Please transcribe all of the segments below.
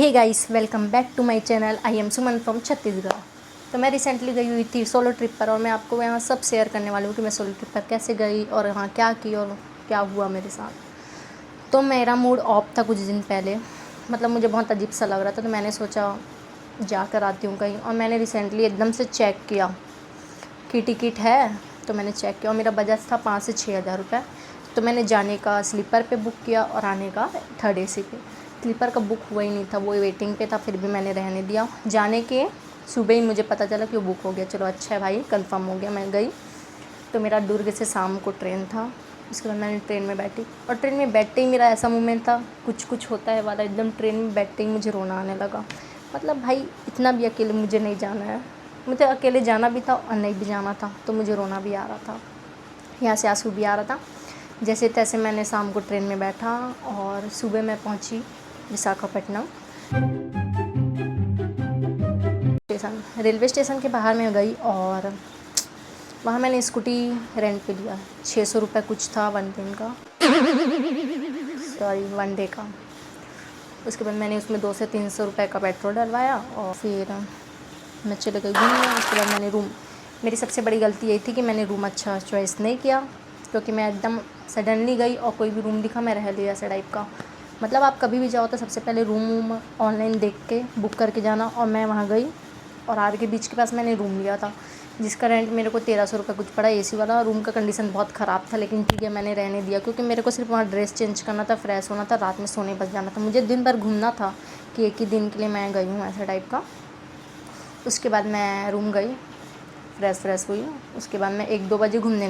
Hey guys, welcome back to my channel. I am Suman from Chhattisgarh. तो मैं recently गई हुई थी सोलो ट्रिप पर और मैं आपको यहाँ सब शेयर करने वाली हूँ कि मैं सोलो ट्रिप पर कैसे गई और यहाँ क्या की और क्या हुआ मेरे साथ। तो मेरा मूड ऑफ था कुछ दिन पहले, मतलब मुझे बहुत अजीब सा लग रहा था, तो मैंने सोचा जा कर आती हूँ कहीं। और मैंने रिसेंटली एकदम से चेक किया कि टिकट है, तो मैंने चेक किया और मेरा बजट था 5 से 6 हज़ार रुपये। तो मैंने जाने का स्लीपर पे बुक किया और आने का थर्ड एसी पे। स्लीपर का बुक हुआ ही नहीं था, वो वेटिंग पे था, फिर भी मैंने रहने दिया। जाने के सुबह ही मुझे पता चला कि वो बुक हो गया। चलो अच्छा है भाई, कंफर्म हो गया। मैं गई तो मेरा दुर्ग से शाम को ट्रेन था। उसके बाद मैंने ट्रेन में बैठी और ट्रेन में बैठते ही मेरा ऐसा मोमेंट था, कुछ कुछ होता है वाला। एकदम ट्रेन में बैठते ही मुझे रोना आने लगा। मतलब भाई, इतना भी अकेले मुझे नहीं जाना है। मुझे अकेले जाना भी था और नहीं भी जाना था, तो मुझे रोना भी आ रहा था, यहाँ से आंसू भी आ रहा था। जैसे तैसे मैंने शाम को ट्रेन में बैठा और सुबह मैं पहुँची विशाखापट्टनम स्टेशन। रेलवे स्टेशन के बाहर मैं गई और वहाँ मैंने स्कूटी रेंट पे लिया। 600 रुपये कुछ था वन डे का। उसके बाद मैंने उसमें 200 से 300 रुपये का पेट्रोल डलवाया और फिर मैं चले गई घूमने। उसके बाद मैंने मेरी सबसे बड़ी गलती यही थी कि मैंने रूम अच्छा चॉइस नहीं किया, क्योंकि मैं एकदम सडनली गई और कोई भी रूम दिखा मैं रह लिया ऐसा टाइप का। मतलब आप कभी भी जाओ तो सबसे पहले रूम ऑनलाइन देख के बुक करके जाना। और मैं वहाँ गई और आर के बीच के पास मैंने रूम लिया था, जिसका रेंट मेरे को 1300 रुपये कुछ पड़ा, एसी वाला। रूम का कंडीशन बहुत ख़राब था, लेकिन ठीक है मैंने रहने दिया, क्योंकि मेरे को सिर्फ वहाँ ड्रेस चेंज करना था, फ्रेश होना था, रात में सोने बस जाना था। मुझे दिन भर घूमना था कि एक ही दिन के लिए मैं गई हूँ ऐसा टाइप का। उसके बाद मैं रूम गई, फ्रेश हुई। उसके बाद मैं 1-2 बजे घूमने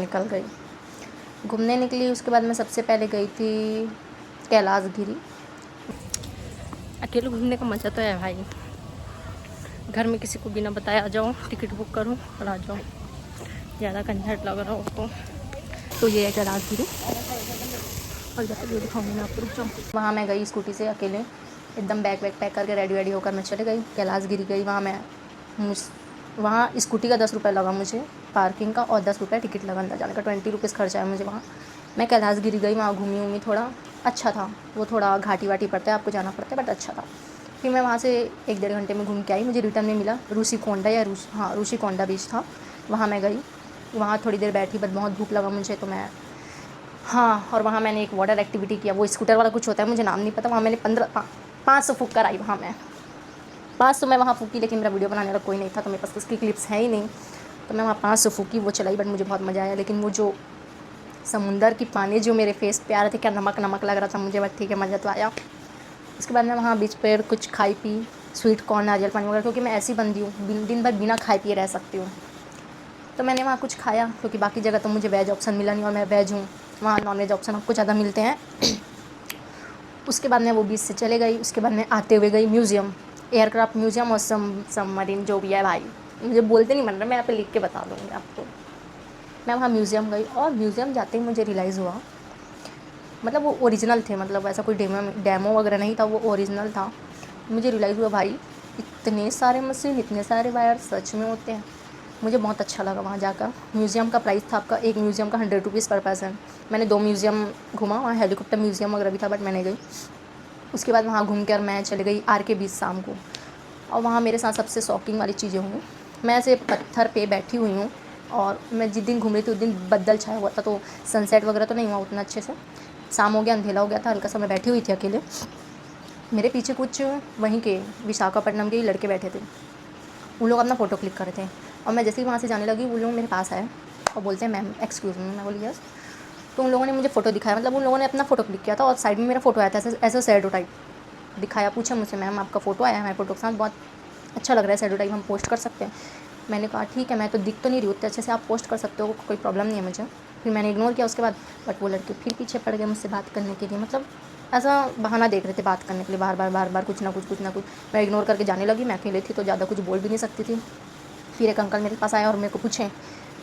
निकली। उसके बाद मैं सबसे पहले गई थी कैलाशगिरी। अकेले घूमने का मज़ा तो है भाई, घर में किसी को बिना बताए आ जाओ, टिकट बुक करो और आ जाओ। ज़्यादा कंजट लग रहा हो तो ये है कैलाशगिरी। और जब तक ये दिखाऊंगी मैं आपको, रुक जाओ। वहाँ मैं गई स्कूटी से अकेले, एकदम बैग पैक करके रेडी होकर मैं चले गई। कैलाशगिरी गई। वहाँ स्कूटी का 10 रुपये लगा मुझे पार्किंग का, और 10 रुपये टिकट लगा अंदर जाने का। 20 रुपीज़ खर्चा है मुझे वहाँ। मैं कैलाशगिरी गई, वहाँ घूमी थोड़ा, अच्छा था। वो थोड़ा घाटी वाटी पड़ता है, आपको जाना पड़ता है, बट अच्छा था। फिर मैं वहाँ से 1-1.5 घंटे में घूम के आई। मुझे रिटर्न में मिला ऋषिकोंडा बीच था, वहाँ मैं गई। वहाँ थोड़ी देर बैठी, बट बहुत भूख लगा मुझे, तो मैं और वहाँ मैंने एक वाटर एक्टिविटी किया। वो स्कूटर वाला कुछ होता है, मुझे नाम नहीं पता। वहाँ मैंने 500 फूँक कर आई। वहाँ मैं 500 मैं वहाँ फूँकी, लेकिन मेरा वीडियो बनाने वाला कोई नहीं था, तो मेरे पास उसकी क्लिप्स है ही नहीं। तो मैं वहाँ 500 फूँकी, वो चलाई, बट मुझे बहुत मज़ा आया। लेकिन वो जो समुंदर की पानी जो मेरे फेस पे आ रहे थे, क्या नमक नमक लग रहा था मुझे, बट ठीक है, मज़ा तो आया। उसके बाद मैं वहाँ बीच पर कुछ खाई पी, स्वीट कॉर्न, नारियल पानी वगैरह, क्योंकि मैं ऐसी बंदी हूँ, दिन भर बिना खाए पिए रह सकती हूँ। तो मैंने वहाँ कुछ खाया, क्योंकि बाकी जगह तो मुझे वेज ऑप्शन मिला नहीं और मैं वेज हूँ, वहाँ नॉन वेज ऑप्शन आपको ज़्यादा मिलते हैं। उसके बाद मैं वो बीच से चले गई। उसके बाद मैं आते हुए गई म्यूज़ियम, एयरक्राफ्ट म्यूज़ियम और सबमरीन जो भी है भाई, मुझे बोलते नहीं बन रहा, मैं यहाँ पे लिख के बता दूँगी आपको। मैं वहाँ म्यूज़ियम गई और म्यूज़ियम जाते ही मुझे रियलाइज़ हुआ, मतलब वो ओरिजिनल थे, मतलब ऐसा कोई डेमो वगैरह नहीं था, वो ओरिजिनल था। मुझे रियलाइज़ हुआ भाई, इतने सारे मशीन, इतने सारे वायर सच में होते हैं। मुझे बहुत अच्छा लगा वहाँ जाकर। म्यूज़ियम का प्राइस था आपका, एक म्यूज़ियम का 100 रुपीज़ पर पर्सन। मैंने 2 म्यूज़ियम घूमा, वहाँ हेलीकॉप्टर म्यूज़ियम वगैरह भी था, बट मैंने गई। उसके बाद वहाँ घूम कर मैं चली गई आर के बीच शाम को। और वहाँ मेरे साथ सबसे शॉकिंग वाली चीज़ें हुई। मैं ऐसे पत्थर पे बैठी हुई हूँ और मैं जिस दिन घूम रही थी उस दिन बादल छाया हुआ था, तो सनसेट वगैरह तो नहीं हुआ उतना अच्छे से। शाम हो गया, अंधेरा हो गया था हल्का सा, मैं बैठी हुई थी अकेले। मेरे पीछे कुछ वहीं के विशाखापट्टनम के ही लड़के बैठे थे, उन लोग अपना फ़ोटो क्लिक कर रहे थे। और मैं जैसे ही वहाँ से जाने लगी, वो लोग मेरे पास आए और बोलते हैं मैम एक्सक्यूज़ मी। मैं बोली यस। तो उन लोगों ने मुझे फ़ोटो दिखाया, मतलब उन लोगों ने अपना फ़ोटो क्लिक किया था और साइड में मेरा फ़ोटो आया था, ऐसा शैडो टाइप दिखाया। पूछा मुझसे मैम आपका फ़ोटो आया है हमारे फ़ोटो के साथ, बहुत अच्छा लग रहा है, शैडो टाइप, हम पोस्ट कर सकते हैं? मैंने कहा ठीक है, मैं तो दिख तो नहीं रही उतने अच्छे से, आप पोस्ट कर सकते हो, कोई प्रॉब्लम नहीं है मुझे। फिर मैंने इग्नोर किया उसके बाद, बट वो लड़के फिर पीछे पड़ गए मुझसे बात करने के लिए, मतलब ऐसा बहाना देख रहे थे बात करने के लिए, बार बार कुछ ना कुछ। मैं इग्नोर करके जाने लगी। मैं अकेले थी तो ज़्यादा कुछ बोल भी नहीं सकती थी। फिर एक अंकल मेरे पास आया और मेरे को पूछे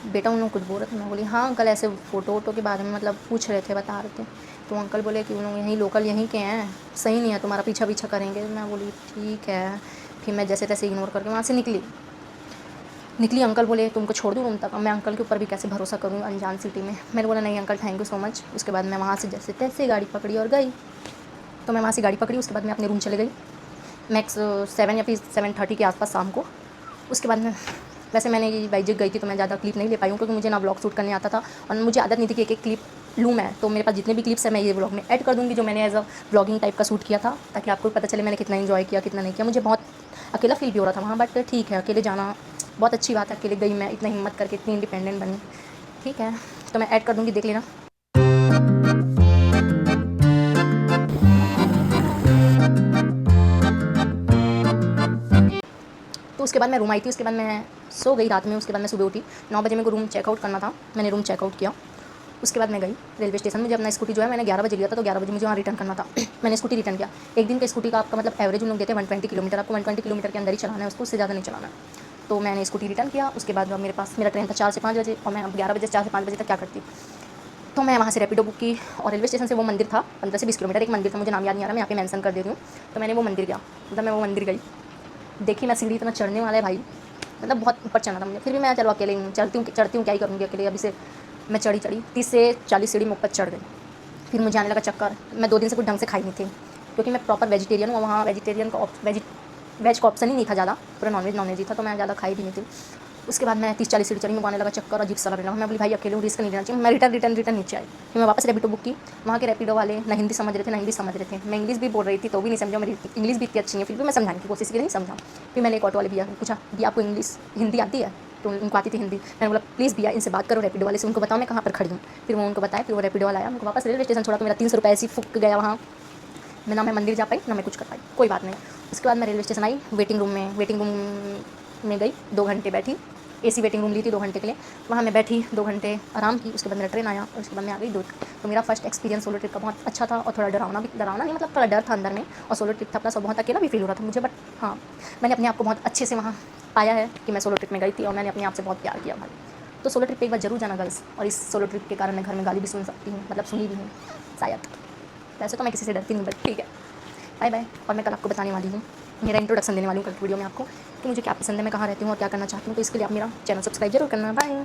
बेटा उन लोग कुछ बोल रहे थे? मैं बोली हाँ अंकल, ऐसे फ़ोटो के बारे में मतलब पूछ रहे थे, बता रहे थे। तो अंकल बोले कि उन लोग यहीं लोकल यहीं के हैं, सही नहीं है, तुम्हारा पीछा करेंगे। मैं बोली ठीक है। फिर मैं जैसे तैसे इग्नोर करके वहाँ से निकली। अंकल बोले तुमको छोड़ दूँ रूम तक। मैं अंकल के ऊपर भी कैसे भरोसा करूँ अनजान सिटी में। मैंने बोला नहीं uncle, thank you so much. उसके बाद मैं वहाँ से जैसे तैसे गाड़ी पकड़ी और गई। तो मैं वहाँ से गाड़ी पकड़ी, उसके बाद मैं अपने रूम चले गई। मैक्स 7 या फिर 7:30 के आसपास शाम को। उसके बाद में वैसे मैंने ये बाइक गई थी तो मैं ज़्यादा क्लिप नहीं ले पाई हूँ, क्योंकि मुझे ना ब्लॉग शूट करने आता था और मुझे आदत नहीं थी कि एक एक क्लिप लूँ मैं। तो मेरे पास जितने भी क्लिप्स हैं मैं ये ब्लॉग में ऐड कर दूँगी, जो मैंने एज अ ब्लॉगिंग टाइप का शूट किया था, ताकि आपको पता चले मैंने कितना इन्जॉय किया कितना नहीं किया। मुझे बहुत अकेला फील भी हो रहा था वहाँ, बट ठीक है, अकेले जाना बहुत अच्छी बात है। अकेले गई मैं, इतना हिम्मत करके, इतनी इंडिपेंडेंट बनी। ठीक है, तो मैं ऐड कर दूँगी, देख लेना। तो उसके बाद मैं रूम आई थी, उसके बाद मैं सो गई रात में। उसके बाद मैं सुबह उठी, 9 बजे मेरे को रूम चेकआउट करना था, मैंने रूम चेकआउट किया। उसके बाद मैं गई रेलवे स्टेशन। मुझे अपना स्कूटी जो है मैंने 11 बजे लिया था, तो 11 बजे मुझे वहाँ रिटर्न करना था। मैंने स्कूटी रिटर्न किया। एक दिन का स्कूटी का आपका मतलब एवरेज उन लोग देते हैं 120 किलोमीटर, आपको 120 किलोमीटर के अंदर ही चलाना है उसको, उससे ज़्यादा नहीं चलाना है। तो मैंने स्कूटी रिटर्न किया। उसके बाद मेरे पास मेरा ट्रेन था 4 से 5 बजे, और मैं अब 11 बजे 4 से 5 बजे तक क्या करती। तो मैं वहाँ से रैपिडो बुक की, और रेलवे स्टेशन से वो मंदिर था 15 से 20 किलोमीटर, एक मंदिर था, मुझे नाम याद नहीं आ रहा, मैं यहाँ पे मेंशन कर दे रही हूँ। तो मैंने वो मंदिर गया, मतलब मैं वो मंदिर गई, देखी मैं सीढ़ी इतना चढ़ने वाला है भाई, मतलब बहुत ऊपर चढ़ना था मुझे। फिर भी मैं चलो अकेले हूँ, चढ़ती हूँ क्या ही करूँगी अकेले। अभी से मैं चढ़ी 30 से 40 सीढ़ी में ऊपर चढ़ गई। फिर मुझे आने लगा चक्कर। मैं 2 दिन से कुछ ढंग से खाई नहीं थी, क्योंकि मैं प्रॉपर वेजिटेरियन हूँ। वहाँ वेजिटेरियन का वेज का ऑप्शन ही नहीं था ज़्यादा, पूरा नॉनवेज ही था, तो मैं ज़्यादा खाई भी नहीं थी। उसके बाद मैं 30-40 सीढ़ी चढ़ी, मुझे आने लगा चक्कर, अजीब सा लगने लगा। मैं बोली भाई अकेले हूँ, रिस्क नहीं लेना चाहिए। मैं रिटर्न नीचे आई। फिर मैं वापस रैपिडो बुक की। वहाँ के रैपिडो वाले ना हिंदी समझ रहे थे ना इंग्लिश समझ रहे थे। मैं इंग्लिश भी बोल रही थी तो भी नहीं समझा। मेरी इंग्लिश भी इतनी अच्छी है, फिर भी मैं समझाने की कोशिश की, नहीं समझा। फिर मैंने एक ऑटो वाले भैया को पूछा, भैया आपको हिंदी आती है? तो उनको आती थी हिंदी। मैंने बोला प्लीज़ भैया इनसे बात करो रैपिडो वाले से, उनको बताओ मैं कहाँ पर खड़ी हूँ। फिर वो उनको बताया, फिर वो रैपिडो वाला आया, उनको वापस रेलवे स्टेशन छोड़ा। तो मेरा 300 रुपये ऐसी फूक गया वहाँ। मैं ना मैं मंदिर जा पाई ना मैं कुछ कर पाई, कोई बात नहीं। उसके बाद मैं रेलवे स्टेशन आई, वेटिंग रूम में गई, 2 घंटे बैठी। एसी वेटिंग रूम ली थी 2 घंटे के लिए। वहाँ मैं बैठी 2 घंटे आराम की। उसके बाद मेरा ट्रेन आया, और उसके बाद मैं आ गई दूर। तो मेरा फर्स्ट एक्सपीरियंस सोलो ट्रिप का बहुत अच्छा था, और थोड़ा डरावना नहीं, मतलब थोड़ा डर था अंदर में, और सोलो ट्रिप था प्लस, और बहुत अकेला भी फील हो रहा था मुझे। बट हाँ, मैंने अपने आप को बहुत अच्छे से वहाँ पाया है कि मैं सोलो ट्रिप में गई थी, और मैंने अपने आप से बहुत प्यार किया भाई। तो सोलो ट्रिप पे एक बार जरूर जाना गर्ल्स। और इस सोलो ट्रिप के कारण मैं घर में गाली भी सुन सकती हूँ, मतलब सुनी भी हूँ शायद। वैसे तो मैं किसी से डरती नहीं, बट ठीक है, बाय बाय। और मैं कल आपको बताने वाली हूँ, मेरा इंट्रोडक्शन देने वाली हूँ कल की वीडियो में आपको, कि मुझे क्या पसंद है, मैं कहाँ रहती हूँ और क्या करना चाहती हूँ। तो इसके लिए आप मेरा चैनल सब्सक्राइब जरूर करना। बाय।